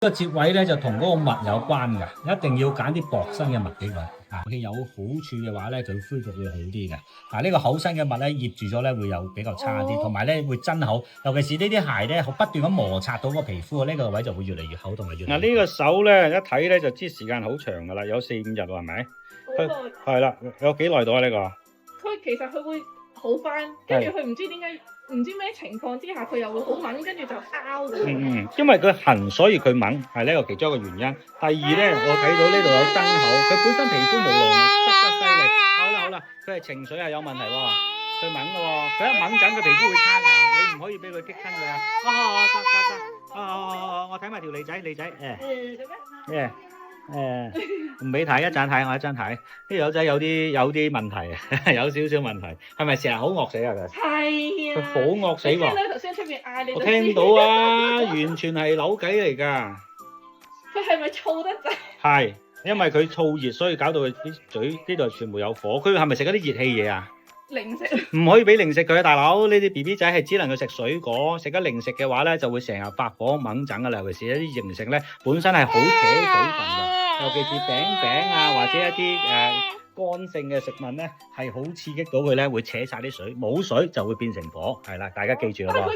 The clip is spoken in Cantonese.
個接位咧就同嗰個襪有關嘅，一定要揀啲薄身嘅襪俾佢。啊，佢有好處嘅話咧，佢恢復會好啲嘅。嗱，呢個厚身嘅襪咧，醃住咗咧會有比較差啲，同埋咧會真厚。尤其是呢啲鞋咧，不斷咁摩擦到個皮膚，呢個位就會越嚟越厚，同埋越嚟越。嗱，呢個手咧一睇咧就知時間好長噶啦，有4-5日喎，係咪？佢係啦，有幾耐到啊？呢個佢其實佢會好翻，跟住佢唔知點解，唔知咩情況之下佢又會好敏，跟住就拗嘅。因為佢痕，所以佢敏，係呢個其中一個原因。第二咧，我睇到呢度有燈口，佢本身皮膚毛囊塞得犀利。好啦，佢係情緒係有問題喎，佢敏嘅喎，佢一敏緊佢皮膚會差㗎，你唔可以俾佢激親佢啊！得，我睇埋條脷仔，唔俾睇，一陣睇，我一陣睇。呢友仔有啲問題，有少少問題，係咪成日好惡死啊？佢係啊，佢好惡死喎！聽到頭先出邊嗌你，我聽到啊，完全係扭計嚟㗎。佢係咪燥得滯？係，因為佢燥熱，所以搞到佢啲嘴呢度全部有火。佢係咪食嗰啲熱氣嘢啊？零食唔可以俾零食佢啊，大佬！呢啲 BB 仔係只能夠食水果，食咗零食嘅話咧，就會成日發火猛疹㗎啦。尤其是一啲零食咧，本身係好扯水分㗎，尤其是餅啊，或者一啲乾性嘅食物咧，係好刺激到佢咧，會扯晒啲水，冇水就會變成火。係啦，大家記住咯噃。